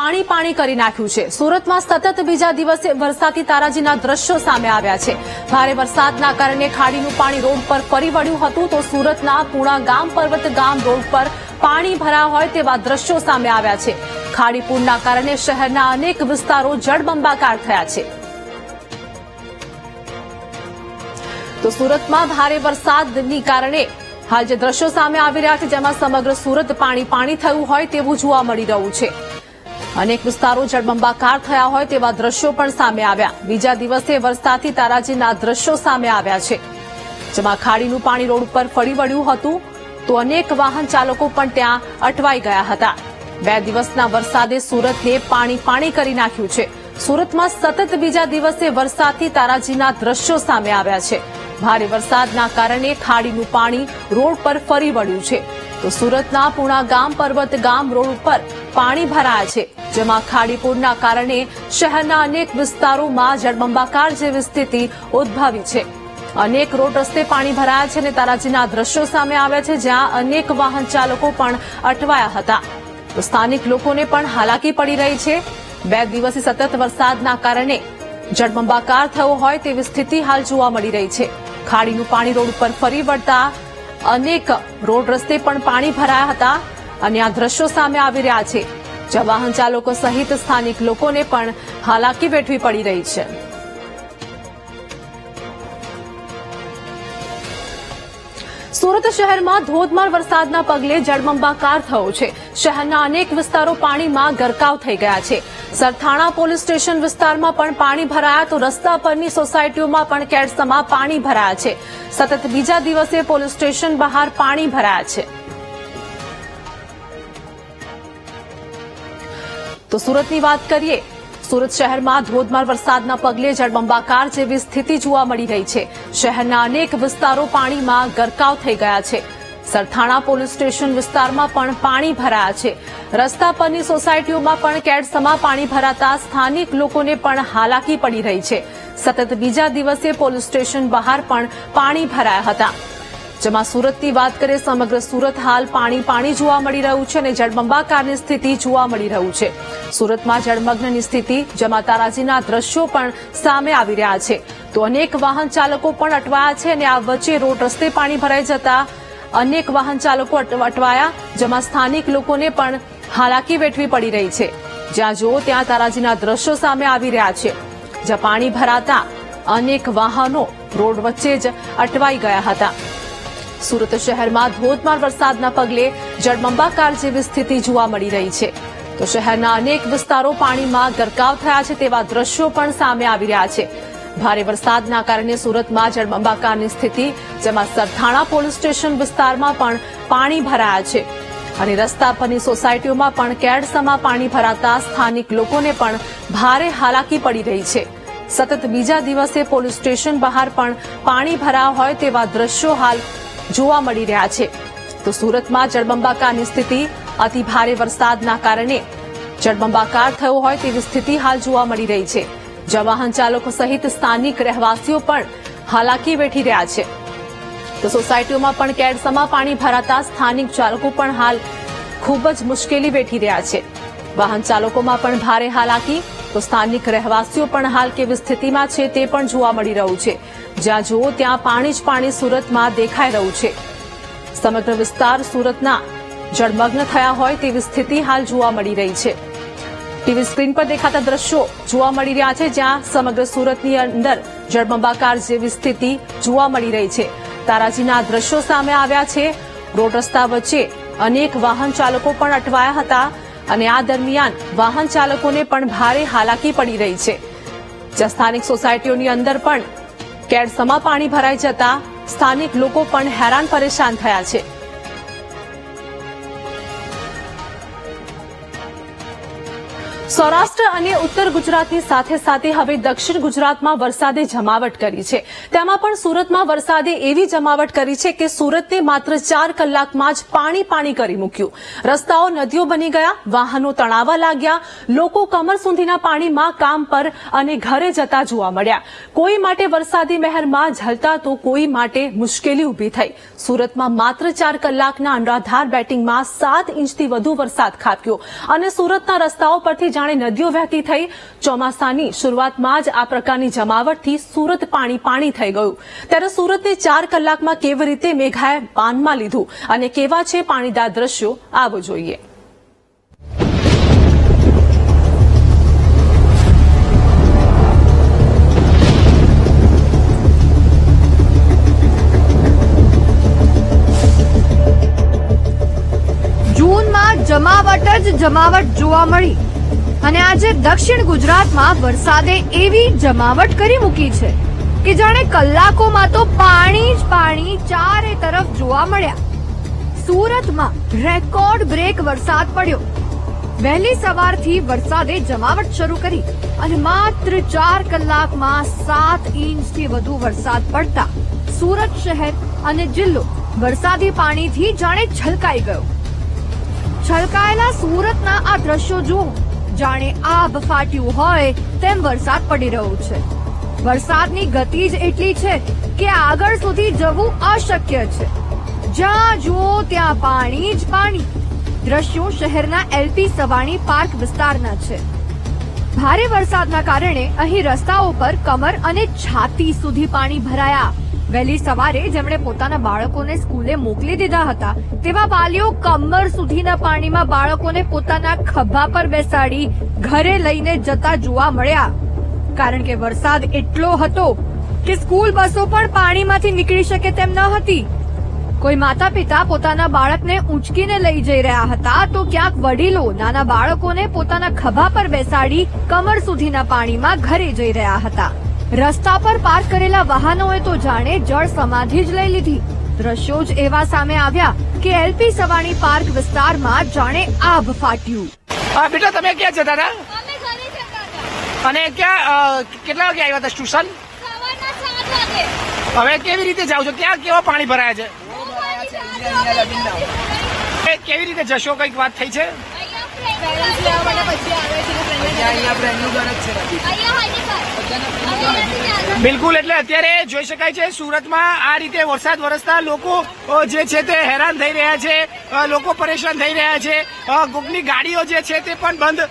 પાણી પાણી કરી નાખ્યું છે। સુરતમાં સતત બીજા દિવસે વરસાદી તારાજીના દ્રશ્યો સામે આવ્યા છે। ભારે વરસાદના કારણે ખાડીનું પાણી રોડ પર ફરી વળ્યું હતું તો સુરતના પૂણા ગામ પર્વત ગામ રોડ પર પાણી ભરાયા હોય તેવા દ્રશ્યો સામે આવ્યા છે। ખાડી પૂરના કારણે શહેરના અનેક વિસ્તારો જળબંબાકાર થયા છે। તો સુરતમાં ભારે વરસાદની કારણે હાલ જે દ્રશ્યો સામે આવી રહ્યા છે જેમાં સમગ્ર સુરત પાણી પાણી થયું હોય તેવું જોવા મળી રહ્યું છે। અનેક વિસ્તારો જળબંબાકાર થયા હોય તેવા દ્રશ્યો પણ સામે આવ્યા। બીજા દિવસે વરસાદથી તારાજીના દ્રશ્યો સામે આવ્યા છે જેમાં ખાડીનું પાણી રોડ ઉપર ફરી વળ્યું હતું તો અનેક વાહન ચાલકો પણ ત્યાં અટવાઈ ગયા હતા। 2 દિવસના વરસાદે સુરતને પાણી પાણી કરી નાખ્યું છે। સુરતમાં સતત બીજા દિવસે વરસાદથી તારાજીના દ્રશ્યો સામે આવ્યા છે। ભારે વરસાદના કારણે ખાડીનું પાણી રોડ પર ફરી વળ્યું છે તો સુરતના પૂણા ગામ પર્વત ગામ રોડ ઉપર પાણી ભરાયા છે જેમાં ખાડીપૂરના કારણે શહેરના અનેક વિસ્તારોમાં જળબંબાકાર જેવી સ્થિતિ ઉદ્ભવી છે। અનેક રોડ રસ્તે પાણી ભરાયા છે અને તારાજીના દ્રશ્યો સામે આવ્યા છે જ્યાં અનેક વાહન ચાલકો પણ અટવાયા હતા તો સ્થાનિક લોકોને પણ હાલાકી પડી રહી છે। 2 દિવસથી સતત વરસાદના કારણે જળબંબાકાર થયો હોય તેવી સ્થિતિ હાલ જોવા મળી રહી છે। ખાડીનું પાણી રોડ ઉપર ફરી વળતા અનેક રોડ રસ્તે પણ પાણી ભરાયા હતા અને આ દ્રશ્યો સામે આવી રહ્યા છે જ્યાં વાહન ચાલકો સહિત સ્થાનિક લોકોને પણ હાલાકી વેઠવી પડી રહી છે। સુરત શહેરમાં ધોધમાર વરસાદના પગલે જળબંબાકાર થયો છે। શહેરના અનેક વિસ્તારો પાણીમાં ગરકાવ થઈ ગયા છે। સરથાણા પોલીસ સ્ટેશન વિસ્તારમાં પણ પાણી ભરાયા તો રસ્તા પરની સોસાયટીઓમાં પણ કેડસમાં પાણી ભરાયા છે। સતત બીજા દિવસે પોલીસ સ્ટેશન બહાર પાણી ભરાયા છે। તો સુરતની વાત કરીએ। સુરત શહેરમાં ધોધમાર વરસાદના પગલે જળબંબાકાર જેવી સ્થિતિ જોવા મળી રહી છે। શહેરના અનેક વિસ્તારો પાણીમાં ગરકાવ થઈ ગયા છે। સરથાણા પોલીસ સ્ટેશન વિસ્તારમાં પણ પાણી ભરાયા છે। રસ્તા પરની સોસાયટીઓમાં પણ કેડસમાં પાણી ભરાતા સ્થાનિક લોકોને પણ હાલાકી પડી રહી છે। સતત બીજા દિવસે પોલીસ સ્ટેશન બહાર પણ પાણી ભરાયા હતા જેમાં સુરતની વાત કરીએ સમગ્ર સુરત હાલ પાણી પાણી જોવા મળી રહ્યું છે અને જળબંબાકારની સ્થિતિ જોવા મળી રહ્યું છે। સુરતમાં જળમગ્નની સ્થિતિ જેમાં તારાજીના દ્રશ્યો પણ સામે આવી રહ્યા છે તો અનેક વાહન ચાલકો પણ અટવાયા છે અને આ વચ્ચે રોડ રસ્તે પાણી ભરાઈ જતા અનેક વાહન ચાલકો અટવાયા જેમાં સ્થાનિક લોકોને પણ હાલાકી વેઠવી પડી રહી છે। જ્યાં જુઓ ત્યાં તારાજીના દ્રશ્યો સામે આવી રહ્યા છે જ્યાં પાણી ભરાતા અનેક વાહનો રોડ વચ્ચે જ અટવાઈ ગયા હતા। સુરત શહેરમાં ધોધમાર વરસાદના પગલે જળબંબાકાર જેવી સ્થિતિ જોવા મળી રહી છે તો શહેરના અનેક વિસ્તારો પાણીમાં ગરકાવ થયા છે તેવા દ્રશ્યો પણ સામે આવી રહ્યા છે। ભારે વરસાદના કારણે સુરતમાં જળબંબાકારની સ્થિતિ જેમાં સરથાણા પોલીસ સ્ટેશન વિસ્તારમાં પણ પાણી ભરાયા છે અને રસ્તા પરની સોસાયટીઓમાં પણ કેડસમાં પાણી ભરાતા સ્થાનિક લોકોને પણ ભારે હાલાકી પડી રહી છે। સતત બીજા દિવસે પોલીસ સ્ટેશન બહાર પણ પાણી ભરાયા હોય તેવા દ્રશ્યો હાલ જોવા મળી રહ્યા છે તો સુરતમાં જળબંબાકારની સ્થિતિ અતિ ભારે વરસાદના કારણે જળબંબાકાર થયો હોય તેવી સ્થિતિ હાલ જોવા મળી રહી છે જ્યાં વાહન ચાલકો સહિત સ્થાનિક રહેવાસીઓ પણ હાલાકી વેઠી રહ્યા છે તો સોસાયટીઓમાં પણ કેડસમાં પાણી ભરાતા સ્થાનિક ચાલકો પણ હાલ ખૂબ જ મુશ્કેલી વેઠી રહ્યા છે। વાહન ચાલકોમાં પણ ભારે હાલાકી તો સ્થાનિક રહેવાસીઓ પણ હાલ કેવી સ્થિતિમાં છે તે પણ જોવા મળી રહ્યું છે જ્યાં જુઓ ત્યાં પાણી જ પાણી સુરતમાં દેખાઈ રહ્યું છે। સમગ્ર વિસ્તાર સુરતના જળમગ્ન થયા હોય તેવી સ્થિતિ હાલ જોવા મળી રહી છે। ટીવી સ્ક્રીન પર દેખાતા દ્રશ્યો જોવા મળી રહ્યા છે જ્યાં સમગ્ર સુરતની અંદર જળબંબાકાર જેવી સ્થિતિ જોવા મળી રહી છે। તારાજીના દ્રશ્યો સામે આવ્યા છે। રોડ રસ્તા વચ્ચે અનેક વાહન ચાલકો પણ અટવાયા હતા અને આ દરમિયાન વાહન ચાલકોને પણ ભારે હાલાકી પડી રહી છે જ્યાં સ્થાનિક સોસાયટીઓની અંદર પણ કેડસમાં પાણી ભરાઈ જતા સ્થાનિક લોકો પણ હેરાન પરેશાન થયા છે। સૌરાષ્ટ્ર અને ઉત્તર ગુજરાતની સાથે સાથે હવે દક્ષિણ ગુજરાતમાં વરસાદે જમાવટ કરી છે। તેમાં પણ સુરતમાં વરસાદે એવી જમાવટ કરી છે કે સુરતને માત્ર 4 કલાકમાં જ પાણી પાણી કરી મૂક્યું। રસ્તાઓ નદીઓ બની ગયા, વાહનો તણાવા લાગ્યા, લોકો કમર સુધીના પાણીમાં કામ પર અને ઘરે જતા જોવા મળ્યા। કોઈ માટે વરસાદી મહેરમાં ઝલતા તો કોઈ માટે મુશ્કેલી ઊભી થઈ। સુરતમાં માત્ર 4 કલાકના અનરાધાર બેટિંગમાં 7 ઇંચથી વધુ વરસાદ ખાબક્યો અને સુરતના રસ્તાઓ પરથી જાણે નદીઓ વહેતી થઈ। ચોમાસાની શરૂઆતમાં જ આ પ્રકારની જમાવટથી સુરત પાણી થઈ ગયું। ત્યારે સુરતને 4 કલાકમાં કેવી રીતે મેઘાએ બાનમાં લીધું અને કેવા છે પાણીદાર દ્રશ્યો આવો જોઈએ। જમાવટ જ જમાવટ જોવા મળી અને આજે દક્ષિણ ગુજરાતમાં વરસાદે એવી જમાવટ કરી મૂકી છે કે જાણે કલાકોમાં તો પાણી જ પાણી ચારે તરફ જોવા મળ્યા। સુરતમાં રેકોર્ડ બ્રેક વરસાદ પડ્યો। વહેલી સવારથી વરસાદે જમાવટ શરૂ કરી અને માત્ર 4 કલાકમાં 7 ઇંચથી વધુ વરસાદ પડતા સુરત શહેર અને જિલ્લો વરસાદી પાણીથી જાણે છલકાઈ ગયો। છલકાયેલા સુરતના આ દ્રશ્યો જુઓ, જાણે આભ ફાટ્યું હોય તેમ વરસાદ પડી રહ્યો છે। વરસાદની ગતિ જ એટલી છે કે આગળ સુધી જવું અશક્ય છે। જ્યાં જુઓ ત્યાં પાણી જ પાણી। દ્રશ્યો શહેરના એલપી સવાણી પાર્ક વિસ્તારના છે। ભારે વરસાદના કારણે અહીં રસ્તાઓ પર કમર અને છાતી સુધી પાણી ભરાયા। વહેલી સવારે જેમણે પોતાના બાળકોને સ્કૂલે મોકલી દીધા હતા તેવા વાલીઓ કમર સુધીના પાણીમાં બાળકોને પોતાના ખભા પર બેસાડી ઘરે લઈને જતા જોવા મળ્યા। કારણ કે વરસાદ એટલો હતો કે સ્કૂલ બસો પણ પાણીમાંથી નીકળી શકે તેમ ન હતી। કોઈ માતા પિતા પોતાના બાળકને ઊંચકીને લઈ જઈ રહ્યા હતા તો ક્યાંક વડીલો નાના બાળકોને પોતાના ખભા પર બેસાડી કમર સુધીના પાણીમાં ઘરે જઈ રહ્યા હતા। રસ્તા પર પાર્ક કરેલા વાહનોએ તો જાણે જળ સમાધિ જ લઈ લીધી। દ્રશ્યો જ એવા સામે આવ્યા કે એલપી સવાણી પાર્ક વિસ્તારમાં જાણે આભ ફાટ્યું। બેટા તમે ક્યાં જતા હતા? અમે ઘરે જતા હતા। અને ક્યાં કેટલા વાગે આવ્યા હતા ટ્યુશન? સવારના 7 વાગે। હવે કેવી રીતે જાવ છો? ક્યાં કેવા પાણી ભરાયા છે? કેવી રીતે જશો? કઈક વાત થઈ છે? બિલકુલ, એટલે અત્યારે જોઈ શકાય છે સુરતમાં આ રીતે વરસાદ વરસતા લોકો જે છે તે હેરાન થઈ રહ્યા છે। લોકો પરેશાન થઈ રહ્યા છે। કોકની ગાડીઓ જે છે તે પણ બંધ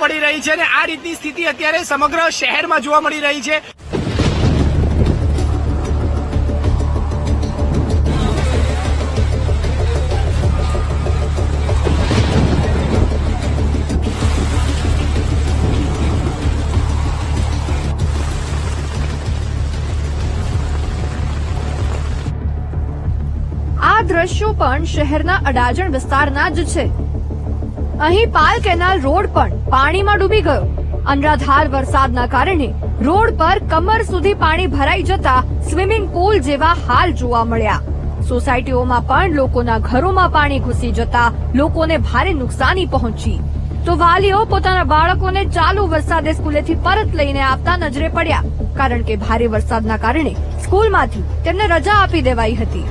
પડી રહી છે અને આ રીતની સ્થિતિ અત્યારે સમગ્ર શહેરમાં જોવા મળી રહી છે। આ દ્રશ્યો પણ શહેરના અડાજણ વિસ્તારના જ છે। અહીં પાલ કેનાલ રોડ પણ પાણીમાં ડૂબી ગયો। અનરાધાર વરસાદના કારણે રોડ પર કમર સુધી પાણી ભરાઈ જતા સ્વિમિંગ પુલ જેવા હાલ જોવા મળ્યા। સોસાયટીઓમાં પણ લોકોના ઘરોમાં પાણી ઘૂસી જતા લોકોને ભારે નુકસાની પહોંચી। તો વાલીઓ પોતાના બાળકોને ચાલુ વરસાદે સ્કૂલેથી પરત લઈને આપતા નજરે પડ્યા, કારણ કે ભારે વરસાદના કારણે સ્કૂલમાંથી તેમને રજા આપી દેવાઈ હતી।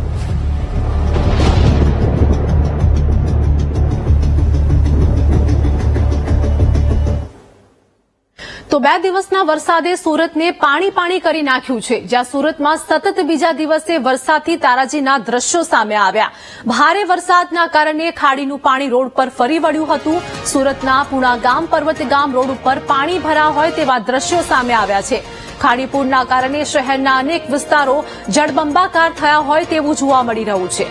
તો 2 દિવસના વરસાદે સુરતને પાણી કરી નાખ્યું છે। જ્યાં સુરતમાં સતત બીજા દિવસે વરસાદથી તારાજીના દ્રશ્યો સામે આવ્યા। ભારે વરસાદના કારણે ખાડીનું પાણી રોડ પર ફરી વળ્યું હતું। સુરતના પુણા ગામ પર્વત ગામ રોડ ઉપર પાણી ભરા હોય તેવા દ્રશ્યો સામે આવ્યા છે। ખાડીપુરના કારણે શહેરના અનેક વિસ્તારો જળબંબાકાર થયા હોય તેવું જોવા મળી રહ્યું છે।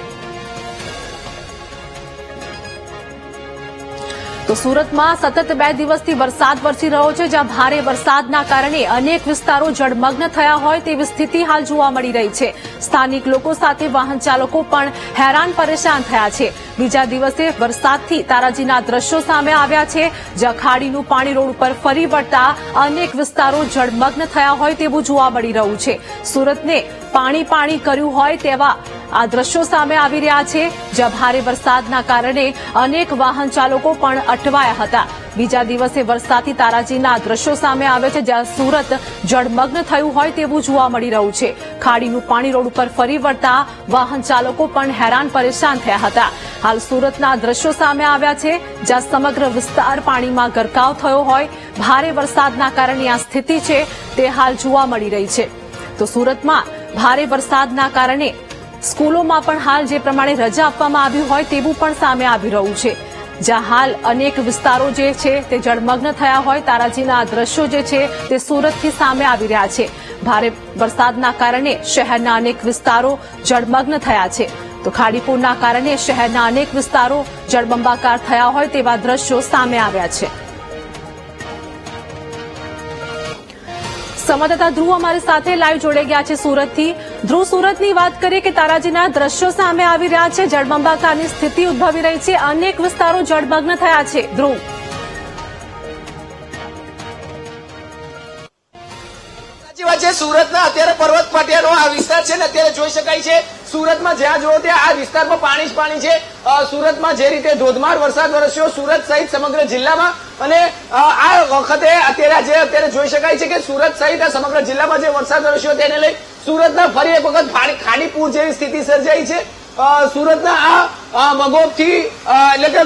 તો સુરતમાં સતત 2 દિવસથી વરસાદ વરસી રહ્યો છે, જ્યાં ભારે વરસાદના કારણે અનેક વિસ્તારો જળમગ્ન થયા હોય તેવી સ્થિતિ હાલ જોવા મળી રહી છે। સ્થાનિક લોકો સાથે વાહન ચાલકો પણ હેરાન પરેશાન થયા છે। બીજા દિવસે વરસાદથી તારાજીના દ્રશ્યો સામે આવ્યા છે, જ્યાં ખાડીનું પાણી રોડ ઉપર ફરી વળતા અનેક વિસ્તારો જળમગ્ન થયા હોય તેવું જોવા મળી રહ્યું છે। સુરતને પાણી કર્યું હોય તેવા આ દ્રશ્યો સામે આવી રહ્યા છે, જ્યાં ભારે વરસાદના કારણે અનેક વાહન ચાલકો પણ અટવાયા હતા। બીજા દિવસે વરસાદથી તારાજીના દ્રશ્યો સામે આવે છે, જ્યાં સુરત જળમગ્ન થયું હોય તેવું જોવા મળી રહ્યું છે। ખાડીનું પાણી રોડ ઉપર ફરી વળતા વાહન ચાલકો પણ હેરાન પરેશાન થયા હતા। હાલ સુરતના દ્રશ્યો સામે આવ્યા છે, જ્યાં સમગ્ર વિસ્તાર પાણીમાં ગરકાવ થયો હોય ભારે વરસાદના કારણે આ સ્થિતિ છે તે હાલ જોવા મળી રહી છે। તો સુરતમાં ભારે વરસાદના કારણે સ્કૂલોમાં પણ હાલ જે પ્રમાણે રજા આપવામાં આવી હોય તેવું પણ સામે આવી રહ્યું છે। જ્યાં હાલ અનેક વિસ્તારો જે છે તે જળમગ્ન થયા હોય તારાજીના આ દ્રશ્યો જે છે તે સુરતથી સામે આવી રહ્યા છે. ભારે વરસાદના કારણે શહેરના અનેક વિસ્તારો જળમગ્ન થયા છે. તો ખાડીપુરના કારણે શહેરના અનેક વિસ્તારો જળબંબાકાર થયા હોય તેવા દ્રશ્યો સામે આવ્યા છે. સંવાદદાતા ધ્રુવ અમારી સાથે લાઈવ જોડાઈ ગયા છે સુરતથી. ધ્રુવ, સુરતની વાત કરીએ કે તારાજીના દ્રશ્યો સામે આવી રહ્યા છે, જળબંબાકારની સ્થિતિ ઉદ્ભવી રહી છે, અનેક વિસ્તારો જળમગ્ન થયા છે. ધ્રુવ, સાચી વાત છે. સુરતના અત્યારે પર્વત પાટિયાનો આ વિસ્તાર છે ને અત્યારે જોઈ શકાય છે. સુરતમાં જ્યાં જુઓ ત્યાં આ વિસ્તારમાં પાણી જ પાણી છે. સુરતમાં જે રીતે ધોધમાર વરસાદ વરસ્યો સુરત સહિત સમગ્ર જિલ્લામાં, અને આ વખતે અત્યારે જોઈ શકાય છે કે સુરત સહિત આ સમગ્ર જિલ્લામાં જે વરસાદ વરસ્યો તેને લઈ સુરતના ફરી એક વખત ખાડીપુર જેવી સ્થિતિ સર્જાઈ છે. સુરતના આ મગોબથી એટલે કે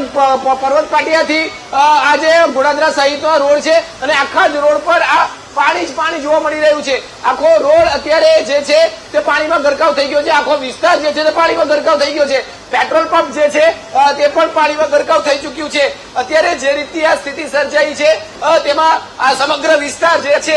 પર્વત પાટિયાથી આ જે ગોડાદરા સહિતનો રોડ છે અને આખા જ રોડ પર આ પાણી જ પાણી જોવા મળી રહ્યું છે. આખો રોડ અત્યારે જે છે તે પાણીમાં ગરકાવ થઈ ગયો છે. આખો વિસ્તાર જે છે તે પાણીમાં ગરકાવ થઈ ગયો છે. પેટ્રોલ પંપ જે છે તે પણ પાણીમાં ગરકાવ થઈ ચૂક્યું છે. અત્યારે જે રીતની આ સ્થિતિ સર્જાઈ છે તેમાં આ સમગ્ર વિસ્તાર જે છે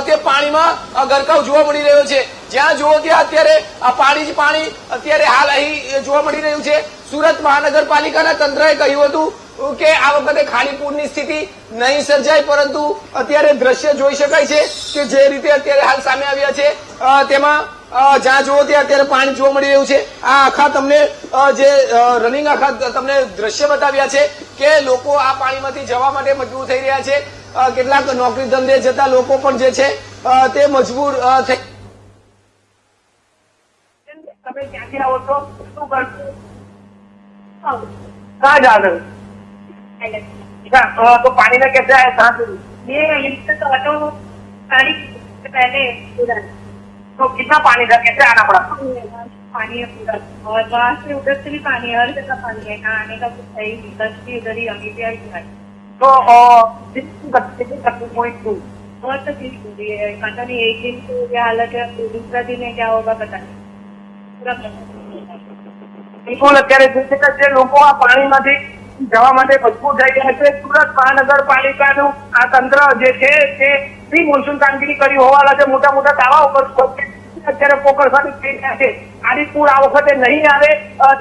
તે પાણીમાં ગરકાવ જોવા મળી રહ્યો છે. જ્યાં જુઓ ત્યાં અત્યારે આ પાણી જ પાણી અત્યારે હાલ અહીં જોવા મળી રહ્યું છે. સુરત મહાનગરપાલિકાના તંત્રએ કહ્યું હતું કે આ વખતે ખાડીપુરની સ્થિતિ નહીં સર્જાય, પરંતુ અત્યારે દ્રશ્ય જોઈ શકાય છે કે જે રીતે અત્યારે હાલ સામે આવ્યા છે તેમાં જ્યાં જુઓ ત્યાં અત્યારે પાણી જોવા મળી રહ્યું છે. આ આખા તમને જે રનિંગ આખા તમને દ્રશ્ય બતાવ્યા છે કે લોકો આ પાણીમાંથી જવા માટે મજબૂર થઈ રહ્યા છે. કેટલાક નોકરી ધંધે જતા લોકો પણ જે છે તે મજબૂર થઈ. તમે ક્યાંથી આવો છો, શું કરશો, कहाँ जा रहे हो? तो पानी में कैसे आए, कहाँ से? ये इससे तो ऑटो गाड़ी से पहले उधर तो कितना पानी था, कैसे आना पड़ा? पानी है पूरा, और वहाँ से उधर से भी पानी है, हर जगह पानी है. यहाँ आने का कुछ है ही नहीं, बस भी उधर ही अभी भी आई तो कितनी तकलीफ हुई थी? बहुत तकलीफ हो रही है. पता नहीं एक दिन तो ये हालत है, दूसरा दिन है क्या होगा पता नहीं. पूरा બિલકુલ અત્યારે જોઈ શકાય છે લોકો આ પાણીમાંથી જવા માટે મજબૂર થઈ ગયા છે. સુરત મહાનગરપાલિકાનું આ તંત્ર જે છે તે પ્રી મોન્સૂન કામગીરી કરી હોવાના જે મોટા મોટા દાવા ઉપર અત્યારે પોકરસાની થઈ રહ્યા છે. ખાડીપુર આ વખતે નહીં આવે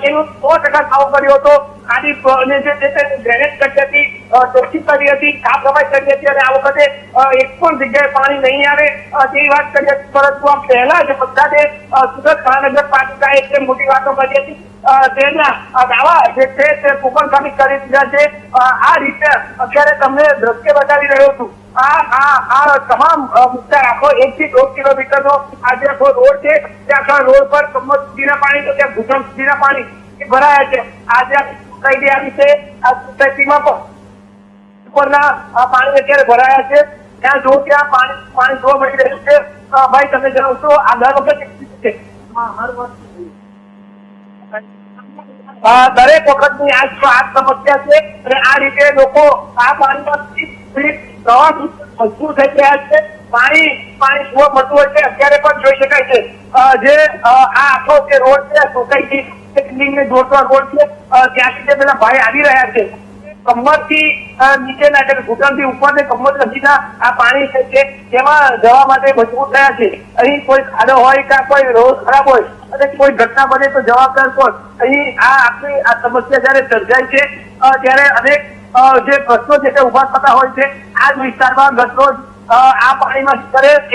તેનો 100% દાવો કર્યો હતો. ખાડીને જે ડ્રેનેજ કરી હતી, ચોખ્ખી કરી હતી, સાફ સફાઈ કરી હતી, અને આ વખતે એક પણ જગ્યાએ પાણી નહીં આવે તેવી વાત કરી હતી. પરંતુ આ પહેલા જ બધા જે સુરત મહાનગરપાલિકાએ એક મોટી વાતો કરી હતી તેના દાવા જે છે તે પોકરસાની કરી દીધા છે. આ રીતે અત્યારે તમને દ્રશ્ય બતાવી રહ્યો છું. આ તમામ મુદ્દા આખો 1 થી 2 કિલોમીટરનો આ જે આખો રોડ છે તે આખા રોડ પર કમર સુધીના પાણી તો ત્યાં ઘૂંટણ સુધીના પાણી ભરાયા છે. આ જે સોસાયટી આવી છે આ સોસાયટીમાં પણ ઉપરના પાણી અત્યારે ભરાયા છે. ત્યાં જો ત્યાં પાણી જોવા મળી રહ્યું છે. ભાઈ તમે જણાવશો આ દર વખતે છે? હર વર્ષ દરેક વખતની આ સમસ્યા છે, અને આ રીતે લોકો આ પાણીમાંથી મજબૂર થઈ રહ્યા છે. પાણી જોવા મળતું હોય છે. અત્યારે પણ જોઈ શકાય છે જે આ આખો જે રોડ છે સોસાયટી બિલ્ડિંગને જોડતો રોડ છે ત્યાંથી જે પેલા ભાઈ આવી રહ્યા છે કમરથી નીચેના એટલે ઘૂંટણથી ઉપર ને કમર નજીકના આ પાણી છે તેમાં જવા માટે મજબૂર થયા છે. અહીં કોઈ ખાડો હોય કે કોઈ રોડ ખરાબ હોય અને કોઈ ઘટના બને તો જવાબદાર કોણ? અહીં આખી આ સમસ્યા જયારે સર્જાય છે ત્યારે અનેક જે પ્રશ્નો છે તે ઉભા થતા હોય છે. આ જ વિસ્તારમાં ગતરોજ આ પાણીમાં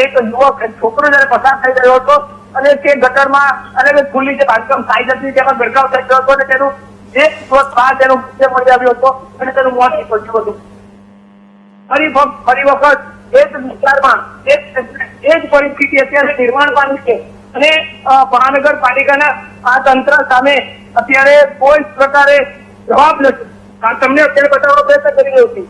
એક યુવક છોકરો જયારે પસાર થઈ રહ્યો હતો અને તે ગટરમાં અને ખુલ્લી જે બાંધકામ સાઈડ હતી તેમાં ગરકાવ થઈ ગયો હતો અને તેનું એક દિવસ બાદ તેનો મૃત્યુ મળી આવ્યો હતો અને તેનું મોત નીપજ્યું હતું. ફરી વખત એ જ વિસ્તારમાં એ જ પરિસ્થિતિ અત્યારે નિર્માણ પામી છે અને મહાનગરપાલિકાના આ તંત્ર સામે અત્યારે કોઈ પ્રકારે જવાબ નથી. તમને અત્યારે બતાવવાનો પ્રયત્ન કરી રહ્યો છું.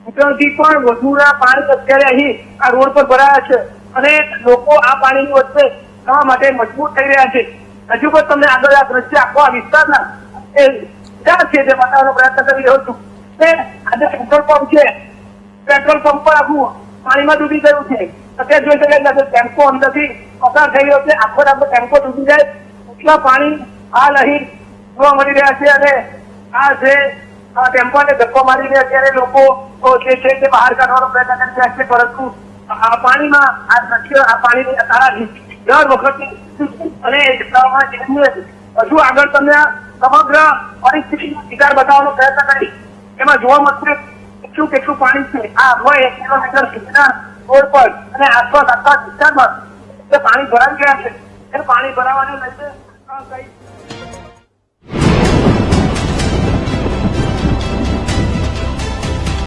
ઘૂંટણથી પણ વધુના પાણી અત્યારે અહીં આ રોડ પર ભરાયા છે અને લોકો આ પાણીની વચ્ચે જવા માટે મજબૂર થઈ રહ્યા છે. હજુ પણ તમને આગળ આ દ્રશ્ય આખો આ વિસ્તારના ક્યાં છે તે બતાવવાનો પ્રયત્ન કરી રહ્યો છું. આજે પેટ્રોલ પંપ છે, પેટ્રોલ પંપ પર આખું પાણીમાં ડૂબી ગયું છે. અત્યારે જોઈ શકાય ટેમ્પો અંદરથી પસાર થઈ રહ્યો છે. આખો ટેમ્પો ડૂબી જાય એટલા પાણી હાલ અહીં જોવા મળી રહ્યા છે. અને આ જે ટેમ્પોને ધક્કો મારીને અત્યારે લોકો જે છે તે બહાર કાઢવાનો પ્રયત્ન કરી રહ્યા છે, પરંતુ આ પાણીમાં આ દ્રશ્ય આ પાણીની તારાજી દર વખતે અને હજુ આગળ તમને સમગ્ર પરિસ્થિતિનો શિકાર બતાવવાનો પ્રયત્ન કરી એમાં જોવા મળશે કેટલું પાણી છે આ 1 કિલોમીટર સુધીના રોડ પર અને આસપાસ આખા વિસ્તારમાં પાણી ભરાઈ ગયા છે. એ પાણી ભરાવાને લઈને